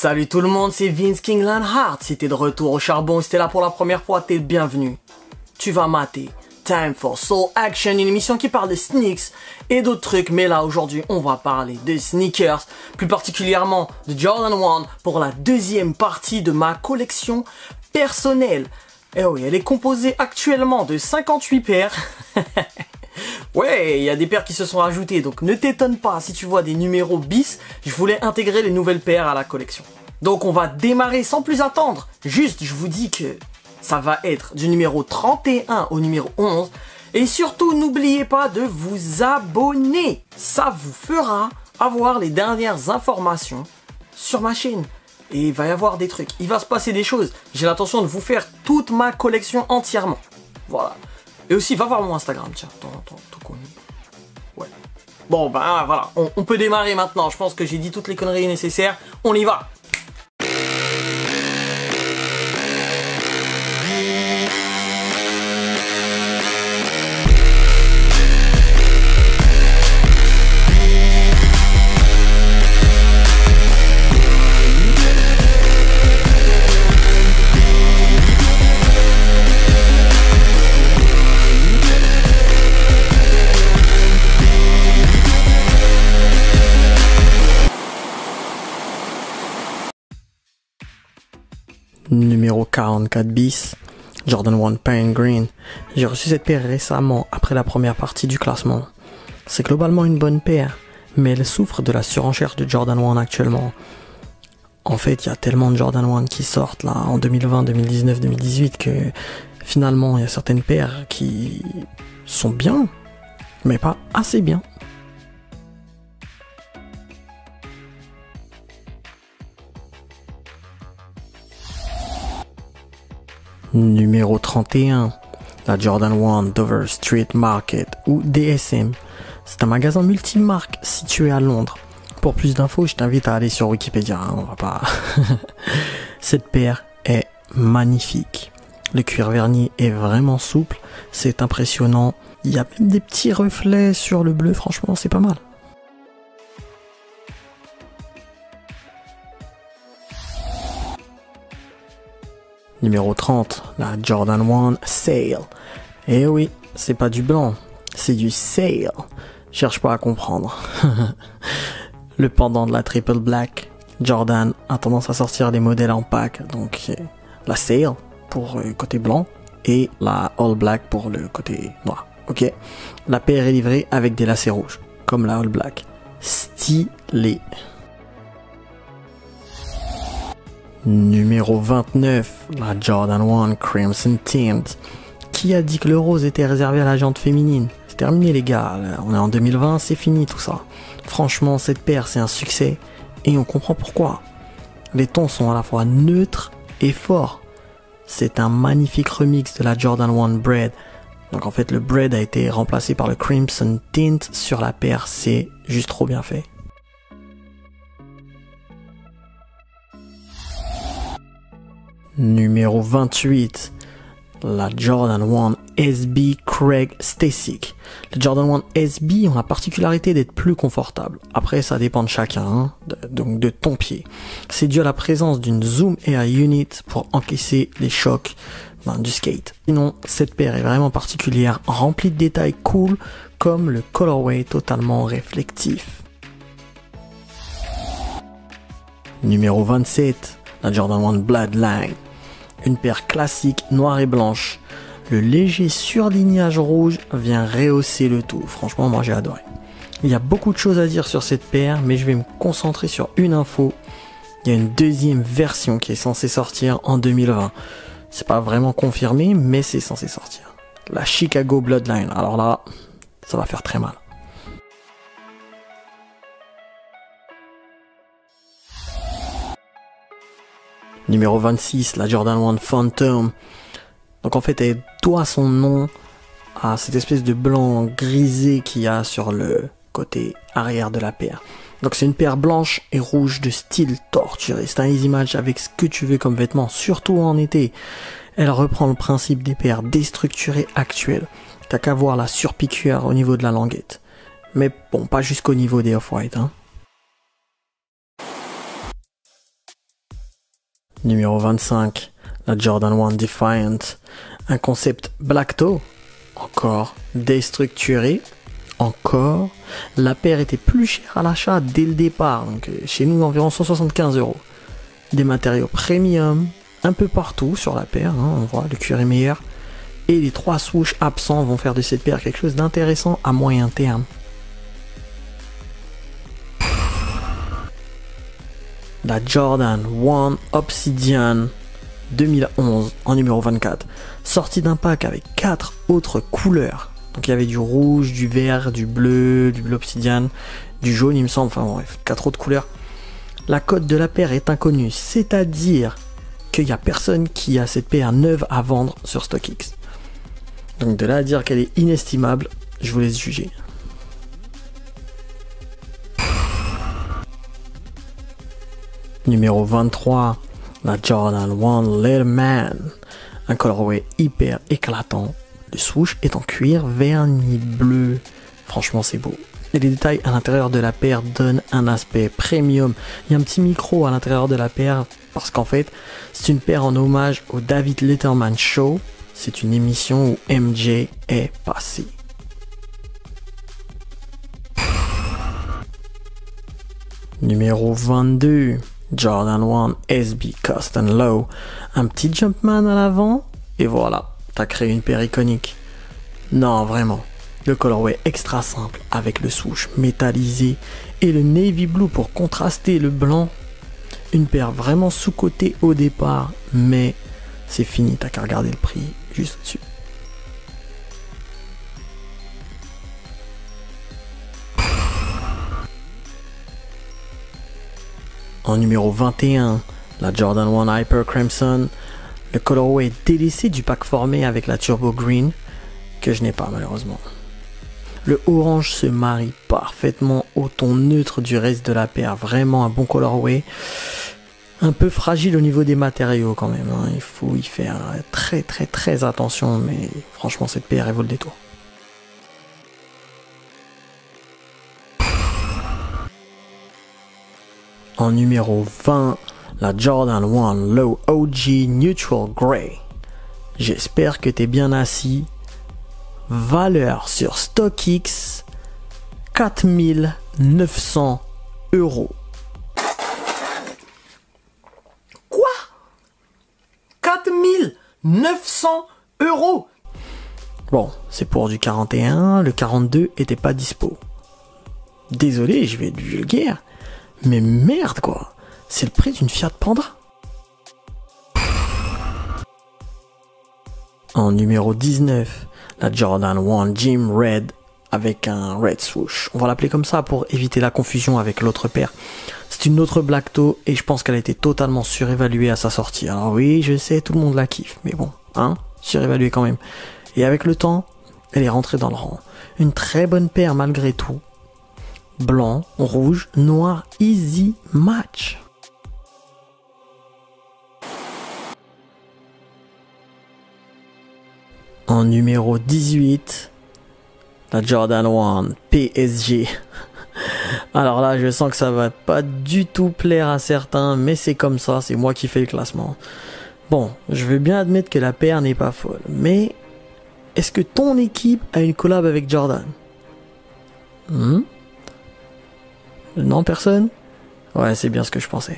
Salut tout le monde, c'est Vince King Lionheart. Si t'es de retour au charbon, si t'es là pour la première fois, t'es le bienvenu. Tu vas mater Time for Soul Action, une émission qui parle de sneaks et d'autres trucs. Mais là, aujourd'hui, on va parler de sneakers, plus particulièrement de Jordan 1 pour la deuxième partie de ma collection personnelle. Et oui, elle est composée actuellement de 58 paires. Ouais, il y a des paires qui se sont ajoutées, donc ne t'étonne pas si tu vois des numéros bis, je voulais intégrer les nouvelles paires à la collection. Donc on va démarrer sans plus attendre. Juste, je vous dis que ça va être du numéro 31 au numéro 11. Et surtout, n'oubliez pas de vous abonner. Ça vous fera avoir les dernières informations sur ma chaîne. Et il va y avoir des trucs, il va se passer des choses. J'ai l'intention de vous faire toute ma collection entièrement. Voilà. Et aussi, va voir mon Instagram, tiens, ton connu. Ouais. Bon, ben voilà, on peut démarrer maintenant. Je pense que j'ai dit toutes les conneries nécessaires. On y va. Numéro 44 bis, Jordan 1 Paint Green. J'ai reçu cette paire récemment après la première partie du classement. C'est globalement une bonne paire, mais elle souffre de la surenchère de Jordan 1 actuellement. En fait, il y a tellement de Jordan 1 qui sortent là en 2020, 2019, 2018 que finalement il y a certaines paires qui sont bien, mais pas assez bien. Numéro 31, la Jordan 1 Dover Street Market ou DSM. C'est un magasin multimarque situé à Londres. Pour plus d'infos, je t'invite à aller sur Wikipédia, hein, on va pas... Cette paire est magnifique. Le cuir verni est vraiment souple, c'est impressionnant. Il y a même des petits reflets sur le bleu, franchement, c'est pas mal. Numéro 30, la Jordan 1 Sail. Et oui, c'est pas du blanc, c'est du Sail. Cherche pas à comprendre. Le pendant de la Triple Black. Jordan a tendance à sortir des modèles en pack. Donc la Sail pour le côté blanc et la All Black pour le côté noir. Ok. La paire est livrée avec des lacets rouges, comme la All Black. Stylé. Numéro 29, la Jordan 1 Crimson Tint. Qui a dit que le rose était réservé à la jante féminine? C'est terminé les gars, on est en 2020, c'est fini tout ça. Franchement, cette paire c'est un succès et on comprend pourquoi. Les tons sont à la fois neutres et forts. C'est un magnifique remix de la Jordan 1 Bread. Donc en fait le Bread a été remplacé par le Crimson Tint sur la paire, c'est juste trop bien fait. Numéro 28, la Jordan 1 SB Craig Stasic. Le Jordan 1 SB ont la particularité d'être plus confortable. Après, ça dépend de chacun, hein, donc de ton pied. C'est dû à la présence d'une Zoom Air Unit pour encaisser les chocs du skate. Sinon, cette paire est vraiment particulière, remplie de détails cool, comme le colorway totalement réflectif. Numéro 27, la Jordan 1 Bloodline. Une paire classique noire et blanche. Le léger surlignage rouge vient rehausser le tout. Franchement, moi j'ai adoré. Il y a beaucoup de choses à dire sur cette paire, mais je vais me concentrer sur une info. Il y a une deuxième version qui est censée sortir en 2020. C'est pas vraiment confirmé, mais c'est censé sortir. La Chicago Bloodline. Alors là, ça va faire très mal. Numéro 26, la Jordan 1 Phantom. Donc en fait, elle doit son nom à cette espèce de blanc grisé qu'il y a sur le côté arrière de la paire. Donc c'est une paire blanche et rouge de style torturé. C'est un easy match avec ce que tu veux comme vêtement, surtout en été. Elle reprend le principe des paires déstructurées actuelles. T'as qu'à voir la surpiqûre au niveau de la languette. Mais bon, pas jusqu'au niveau des Off-White, hein. Numéro 25, la Jordan 1 Defiant. Un concept Black Toe. Encore déstructuré. Encore. La paire était plus chère à l'achat dès le départ. Donc chez nous, environ 175 €. Des matériaux premium. Un peu partout sur la paire. Hein, on voit, le cuir est meilleur. Et les 3 swoosh absents vont faire de cette paire quelque chose d'intéressant à moyen terme. La Jordan 1 Obsidian 2011 en numéro 24, sortie d'un pack avec 4 autres couleurs. Donc il y avait du rouge, du vert, du bleu obsidian, du jaune il me semble, enfin bref, 4 autres couleurs. La cote de la paire est inconnue, c'est-à-dire qu'il n'y a personne qui a cette paire neuve à vendre sur StockX. Donc de là à dire qu'elle est inestimable, je vous laisse juger. Numéro 23, la Jordan 1 Letterman, un colorway hyper éclatant. Le swoosh est en cuir verni bleu. Franchement, c'est beau. Et les détails à l'intérieur de la paire donnent un aspect premium. Il y a un petit micro à l'intérieur de la paire parce qu'en fait, c'est une paire en hommage au David Letterman Show. C'est une émission où MJ est passé. Numéro 22. Jordan 1 SB Custom Low, un petit Jumpman à l'avant, et voilà, t'as créé une paire iconique. Non, vraiment, le colorway extra simple avec le swoosh métallisé et le navy blue pour contraster le blanc. Une paire vraiment sous-cotée au départ, mais c'est fini, t'as qu'à regarder le prix juste au-dessus. En numéro 21, la Jordan 1 Hyper Crimson, le colorway délaissé du pack formé avec la Turbo Green, que je n'ai pas malheureusement. Le orange se marie parfaitement au ton neutre du reste de la paire, vraiment un bon colorway. Un peu fragile au niveau des matériaux quand même, hein. Il faut y faire très attention, mais franchement cette paire elle vaut le détour. En numéro 20, la Jordan 1 Low OG Neutral Grey. J'espère que t'es bien assis. Valeur sur StockX, 4 900 €. Quoi? 4 900 €? Bon, c'est pour du 41, le 42 était pas dispo. Désolé, je vais être vulgaire. Mais merde quoi, c'est le prix d'une Fiat Panda. En numéro 19, la Jordan 1 Gym Red avec un red swoosh. On va l'appeler comme ça pour éviter la confusion avec l'autre paire. C'est une autre Black Toe et je pense qu'elle a été totalement surévaluée à sa sortie. Alors oui, je sais, tout le monde la kiffe, mais bon, hein, surévaluée quand même. Et avec le temps, elle est rentrée dans le rang. Une très bonne paire malgré tout. Blanc, rouge, noir, easy match. En numéro 18, la Jordan 1 PSG. Alors là, je sens que ça va pas du tout plaire à certains, mais c'est comme ça, c'est moi qui fais le classement. Bon, je veux bien admettre que la paire n'est pas folle, mais est-ce que ton équipe a une collab avec Jordan? Non, personne? Ouais, c'est bien ce que je pensais.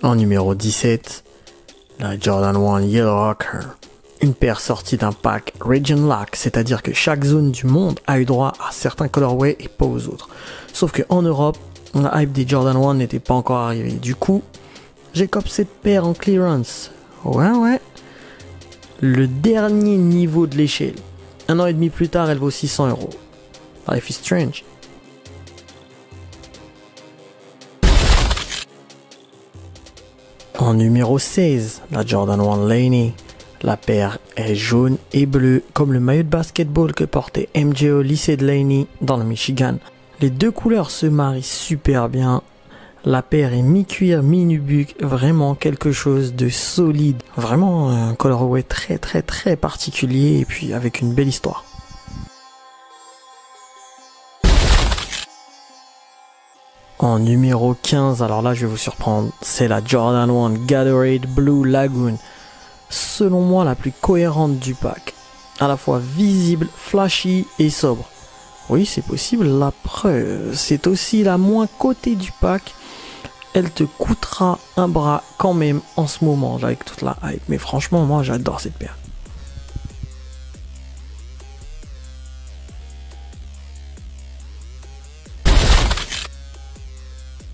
En numéro 17, la Jordan 1 Yellow Rocker. Une paire sortie d'un pack Region Lock, c'est-à-dire que chaque zone du monde a eu droit à certains colorways et pas aux autres. Sauf qu'en Europe, la hype des Jordan 1 n'était pas encore arrivée. Du coup, j'ai copé cette paire en clearance. Ouais. Le dernier niveau de l'échelle. 1 an et demi plus tard, elle vaut 600 €. Life is strange. En numéro 16, la Jordan 1 Laney. La paire est jaune et bleue comme le maillot de basketball que portait MJ au lycée de Laney dans le Michigan. Les deux couleurs se marient super bien. La paire est mi-cuir, mi-nubuck, vraiment quelque chose de solide. Vraiment un colorway très particulier et puis avec une belle histoire. En numéro 15, alors là je vais vous surprendre, c'est la Jordan 1 Gatorade Blue Lagoon. Selon moi la plus cohérente du pack. À la fois visible, flashy et sobre. Oui, c'est possible, la preuve, c'est aussi la moins cotée du pack. Elle te coûtera un bras quand même en ce moment, avec toute la hype. Mais franchement, moi j'adore cette paire.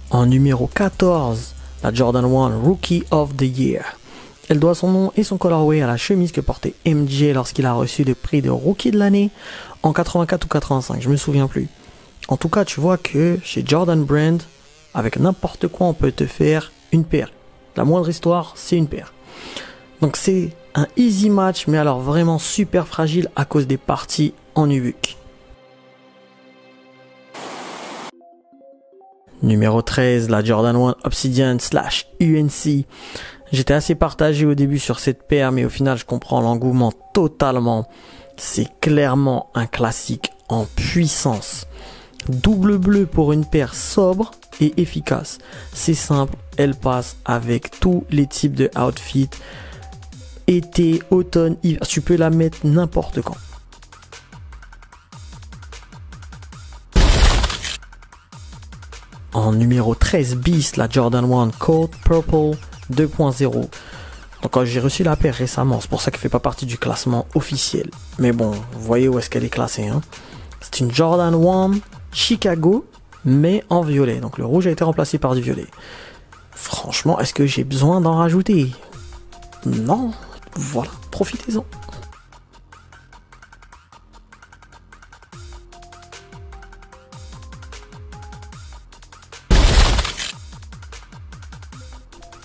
En numéro 14, la Jordan 1 Rookie of the Year. Elle doit son nom et son colorway à la chemise que portait MJ lorsqu'il a reçu le prix de Rookie de l'année en 84 ou 85, je me souviens plus. En tout cas, tu vois que chez Jordan Brand, avec n'importe quoi, on peut te faire une paire. La moindre histoire, c'est une paire. Donc c'est un easy match, mais alors vraiment super fragile à cause des parties en Nubuck. Numéro 13, la Jordan 1 Obsidian / UNC. J'étais assez partagé au début sur cette paire, mais au final, je comprends l'engouement totalement. C'est clairement un classique en puissance. Double bleu pour une paire sobre et efficace. C'est simple, elle passe avec tous les types de outfits. Été, automne, hiver, tu peux la mettre n'importe quand. En numéro 13 bis, la Jordan 1 Cold Purple 2.0. Donc quand j'ai reçu la paire récemment, c'est pour ça qu'elle fait pas partie du classement officiel. Mais bon, vous voyez où est-ce qu'elle est classée. Hein. C'est une Jordan 1 Chicago, mais en violet. Donc le rouge a été remplacé par du violet. Franchement, est-ce que j'ai besoin d'en rajouter? Non. Voilà, profitez-en.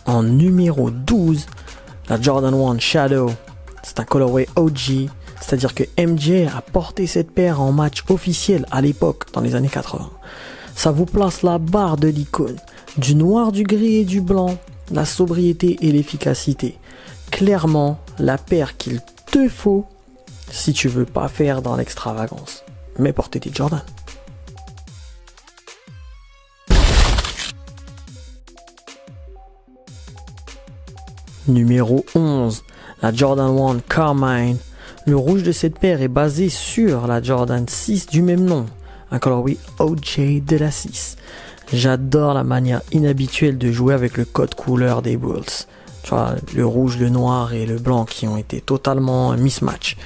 En numéro 12, la Jordan 1 Shadow. C'est un colorway OG, c'est-à-dire que MJ a porté cette paire en match officiel à l'époque, dans les années 80. Ça vous place la barre de l'icône, du noir, du gris et du blanc, la sobriété et l'efficacité. Clairement, la paire qu'il te faut si tu veux pas faire dans l'extravagance, mais porter tes Jordan. Numéro 11, la Jordan 1 Carmine. Le rouge de cette paire est basé sur la Jordan 6 du même nom, un colorway OJ de la 6. J'adore la manière inhabituelle de jouer avec le code couleur des Bulls. Tu vois, le rouge, le noir et le blanc qui ont été totalement mismatch.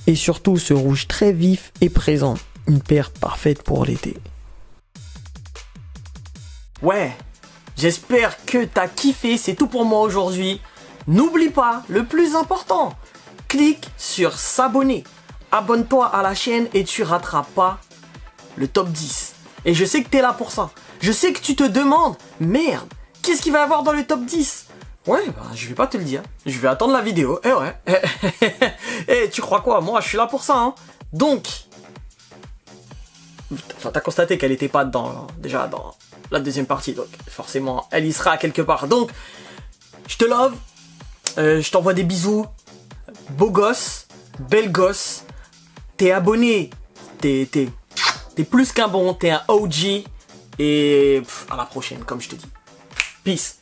Et surtout ce rouge très vif et présent, une paire parfaite pour l'été. Ouais, j'espère que t'as kiffé, c'est tout pour moi aujourd'hui. N'oublie pas, le plus important, clique sur s'abonner. Abonne-toi à la chaîne et tu rateras pas le top 10. Et je sais que tu es là pour ça. Je sais que tu te demandes, merde, qu'est-ce qu'il va y avoir dans le top 10? Ouais, bah, je vais pas te le dire. Je vais attendre la vidéo. Eh ouais. Eh, tu crois quoi? Moi, je suis là pour ça. Hein. Donc, enfin, t'as constaté qu'elle était pas déjà dans la deuxième partie. Donc, forcément, elle y sera quelque part. Donc, je te love. Je t'envoie des bisous. Beau gosse, belle gosse. T'es abonné. T'es plus qu'un bon. T'es un OG. Et à la prochaine, comme je te dis. Peace.